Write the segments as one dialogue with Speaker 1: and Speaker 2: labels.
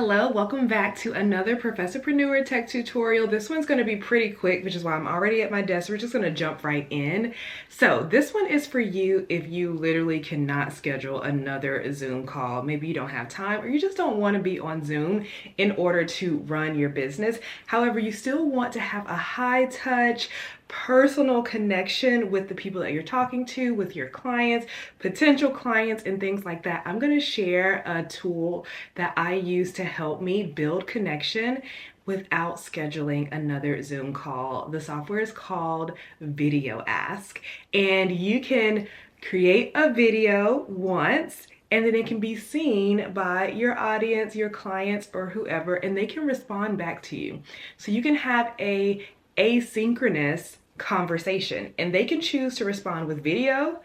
Speaker 1: Hello, welcome back to another Professorpreneur tech tutorial. This one's going to be pretty quick, which is why I'm already at my desk. We're just going to jump right in. So this one is for you if you literally cannot schedule another Zoom call. Maybe you don't have time or you just don't want to be on Zoom in order to run your business. However, you still want to have a high touch, personal connection with the people that you're talking to, with your clients, potential clients, and things like that. I'm going to share a tool that I use to help me build connection without scheduling another Zoom call. The software is called VideoAsk, and you can create a video once and then it can be seen by your audience, your clients, or whoever, and they can respond back to you. So you can have a asynchronous conversation and they can choose to respond with video,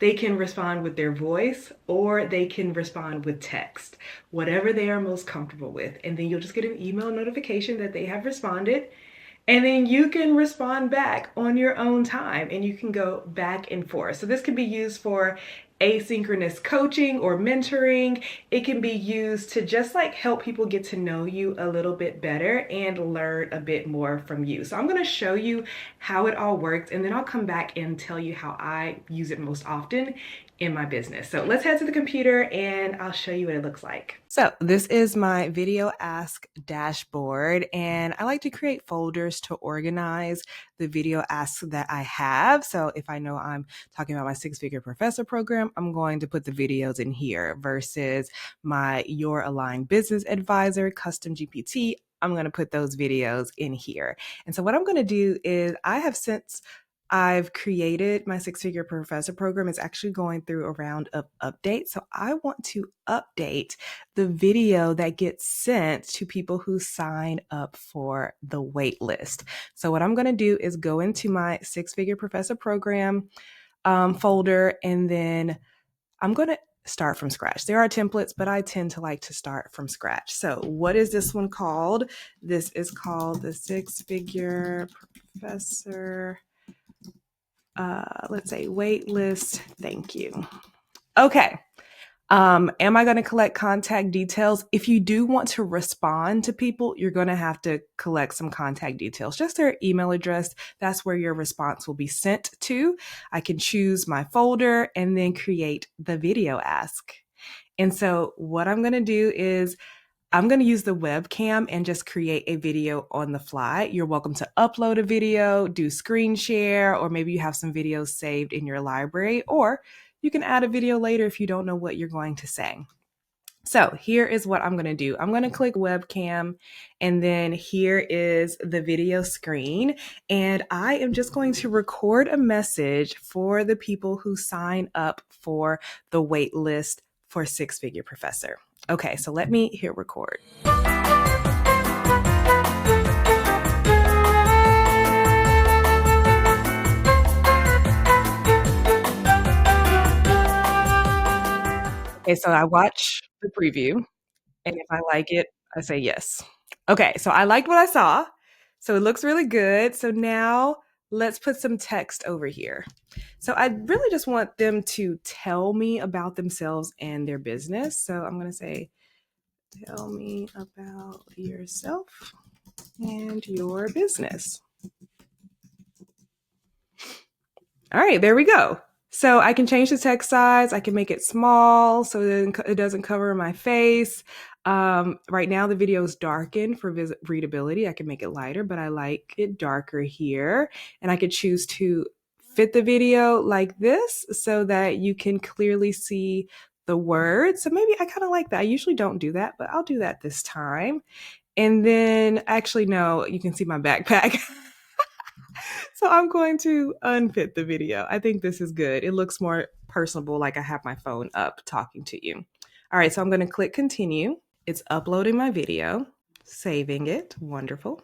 Speaker 1: they can respond with their voice, or they can respond with text, whatever they are most comfortable with. And then you'll just get an email notification that they have responded. And then you can respond back on your own time and you can go back and forth. So this can be used for asynchronous coaching or mentoring. It can be used to just like help people get to know you a little bit better and learn a bit more from you. So I'm going to show you how it all works and then I'll come back and tell you how I use it most often in my business. So let's head to the computer and I'll show you what it looks like. So this is my VideoAsk dashboard, and I like to create folders to organize the video asks that I have. So if I know I'm talking about my six-figure professor program, I'm going to put the videos in here versus my Your Aligned Business Advisor custom GPT. I'm going to put those videos in here. And so what I'm going to do is I've created my six-figure professor program. It's actually going through a round of updates. So I want to update the video that gets sent to people who sign up for the wait list. So what I'm going to do is go into my six-figure professor program folder, and then I'm going to start from scratch. There are templates, but I tend to like to start from scratch. So what is this one called? This is called the six-figure professor let's say wait list. Thank you. Okay. Am I going to collect contact details? If you do want to respond to people, you're going to have to collect some contact details, just their email address. That's where your response will be sent to. I can choose my folder and then create the video ask. And so what I'm going to do is I'm going to use the webcam and just create a video on the fly. You're welcome to upload a video, do screen share, or maybe you have some videos saved in your library, or you can add a video later if you don't know what you're going to say. So here is what I'm going to do. I'm going to click webcam, and then here is the video screen. And I am just going to record a message for the people who sign up for the wait list for Six-Figure Professor. Okay, so let me hit record. Okay, so I watch the preview, and if I like it, I say yes. Okay, so I liked what I saw, so it looks really good. So now let's put some text over here. So I really just want them to tell me about themselves and their business. So I'm going to say, tell me about yourself and your business. All right, there we go. So I can change the text size. I can make it small so that it doesn't cover my face. Right now, the video is darkened for readability. I can make it lighter, but I like it darker here. And I could choose to fit the video like this so that you can clearly see the words. So maybe I kind of like that. I usually don't do that, but I'll do that this time. And then actually, no, you can see my backpack. So I'm going to unfit the video. I think this is good. It looks more personable, like I have my phone up talking to you. All right, so I'm going to click continue. It's uploading my video, saving it. Wonderful.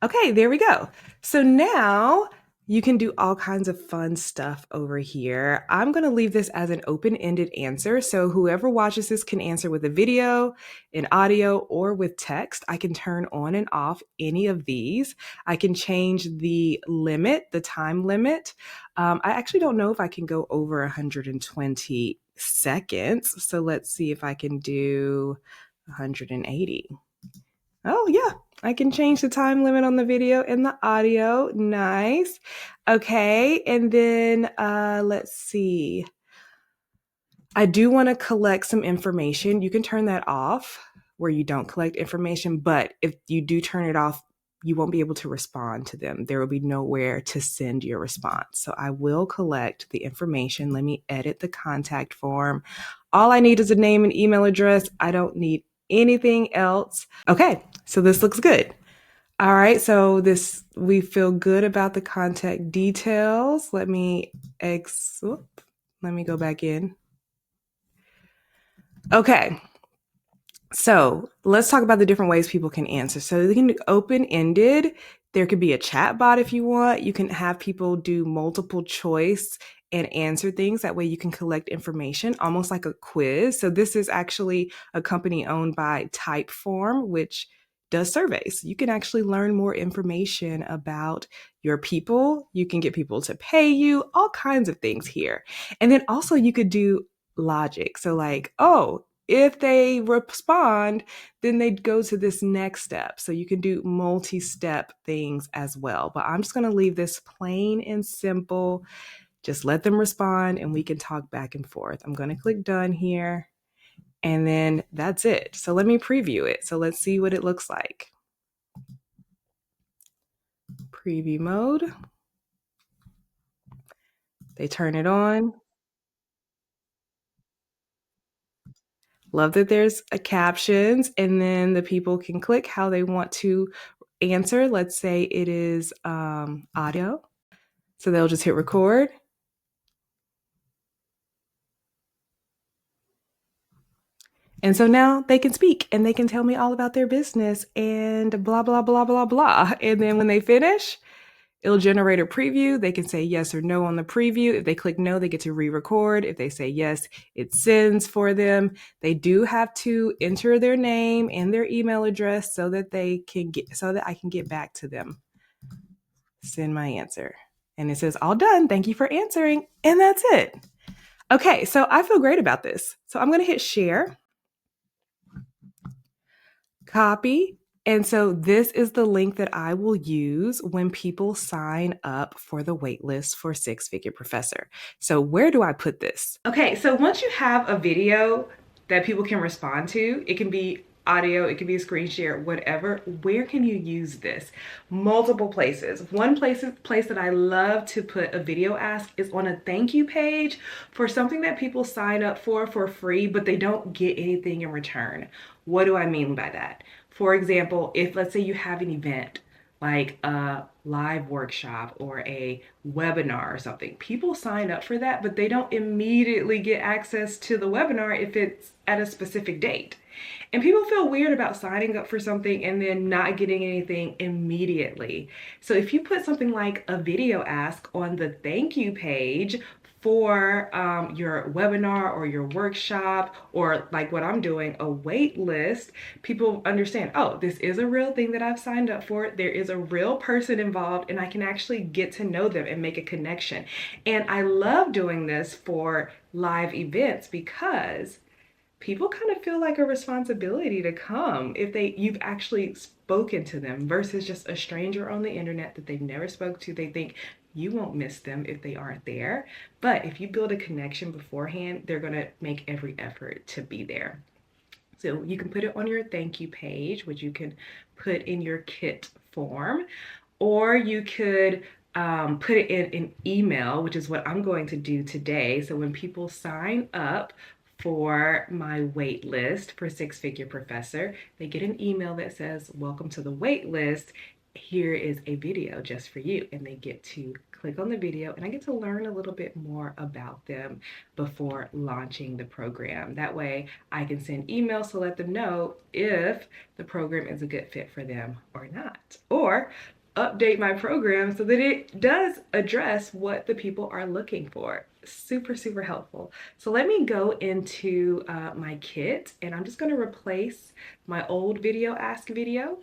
Speaker 1: Okay, there we go. So now you can do all kinds of fun stuff over here. I'm going to leave this as an open-ended answer. So whoever watches this can answer with a video, an audio, or with text. I can turn on and off any of these. I can change the limit, the time limit. I actually don't know if I can go over 120 seconds. So let's see if I can do 180. Oh yeah, I can change the time limit on the video and the audio. Nice. Okay, and then let's see. I do want to collect some information. You can turn that off where you don't collect information, but if you do turn it off, you won't be able to respond to them. There will be nowhere to send your response. So I will collect the information. Let me edit the contact form. All I need is a name and email address. I don't need anything else. Okay, so this looks good. All right, so we feel good about the contact details. Let me go back in. Okay, so let's talk about the different ways people can answer. So they can do open-ended. There could be a chat bot if you want. You can have people do multiple choice and answer things. That way you can collect information, almost like a quiz. So this is actually a company owned by Typeform, which does surveys. You can actually learn more information about your people. You can get people to pay you, all kinds of things here. And then also you could do logic. So like, oh, if they respond, then they'd go to this next step. So you can do multi-step things as well. But I'm just going to leave this plain and simple. Just let them respond and we can talk back and forth. I'm going to click done here. And then that's it. So let me preview it. So let's see what it looks like. Preview mode. They turn it on. Love that there's captions, and then the people can click how they want to answer. Let's say it is audio. So they'll just hit record. And so now they can speak and they can tell me all about their business and blah, blah, blah, blah, blah. And then when they finish, it'll generate a preview. They can say yes or no on the preview. If they click no, they get to re-record. If they say yes, it sends for them. They do have to enter their name and their email address so that I can get back to them. Send my answer. And it says, all done. Thank you for answering. And that's it. Okay, so I feel great about this. So I'm going to hit share, copy. And so this is the link that I will use when people sign up for the waitlist for Six Figure Professor. So where do I put this? Okay, so once you have a video that people can respond to, it can be audio, it can be a screen share, whatever. Where can you use this? Multiple places. One place that I love to put a VideoAsk is on a thank you page for something that people sign up for free, but they don't get anything in return. What do I mean by that? For example, if let's say you have an event like a live workshop or a webinar or something, people sign up for that, but they don't immediately get access to the webinar if it's at a specific date. And people feel weird about signing up for something and then not getting anything immediately. So if you put something like a VideoAsk on the thank you page for your webinar or your workshop, or like what I'm doing, a wait list, people understand, oh, this is a real thing that I've signed up for. There is a real person involved and I can actually get to know them and make a connection. And I love doing this for live events because people kind of feel like a responsibility to come if you've actually spoken to them versus just a stranger on the internet that they've never spoke to. They think you won't miss them if they aren't there. But if you build a connection beforehand, they're going to make every effort to be there. So you can put it on your thank you page, which you can put in your kit form, or you could put it in an email, which is what I'm going to do today. So when people sign up for my wait list for Six Figure Professor, they get an email that says, welcome to the wait list. Here is a video just for you. And they get to click on the video and I get to learn a little bit more about them before launching the program. That way I can send emails to let them know if the program is a good fit for them or not. Or update my program so that it does address what the people are looking for. Super, super helpful. So let me go into my kit and I'm just going to replace my old VideoAsk video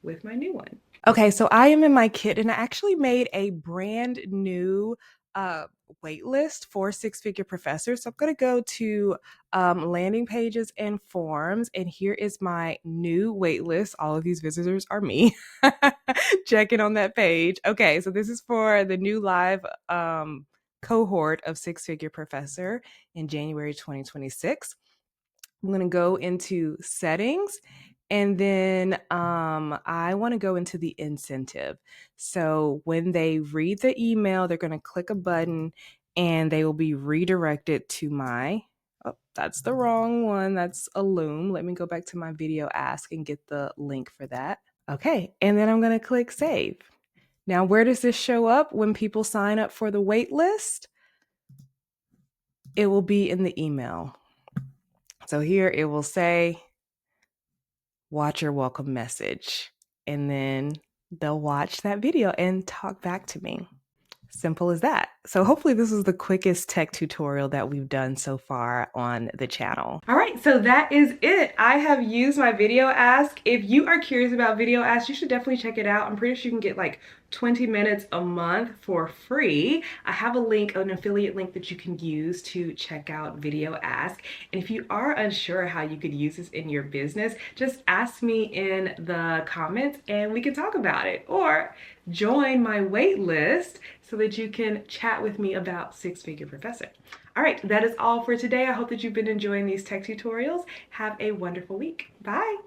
Speaker 1: with my new one. Okay, so I am in my kit and I actually made a brand new waitlist for six-figure professors. So I'm going to go to landing pages and forms, and here is my new waitlist. All of these visitors are me checking on that page. Okay, so this is for the new live cohort of six-figure professor in January 2026. I'm going to go into settings, and then I want to go into the incentive. So when they read the email, they're going to click a button and they will be redirected to my, oh, that's the wrong one. That's a Loom. Let me go back to my VideoAsk and get the link for that. Okay, and then I'm going to click save. Now, where does this show up when people sign up for the wait list? It will be in the email. So here it will say, watch your welcome message, and then they'll watch that video and talk back to me. Simple as that. So hopefully this is the quickest tech tutorial that we've done so far on the channel. All right, so that is it. I have used my VideoAsk. If you are curious about VideoAsk, you should definitely check it out. I'm pretty sure you can get like 20 minutes a month for free. I have a link, an affiliate link that you can use to check out VideoAsk. And if you are unsure how you could use this in your business, just ask me in the comments and we can talk about it. Or join my wait list so that you can chat with me about Six-Figure Professor. All right, that is all for today. I hope that you've been enjoying these tech tutorials. Have a wonderful week. Bye.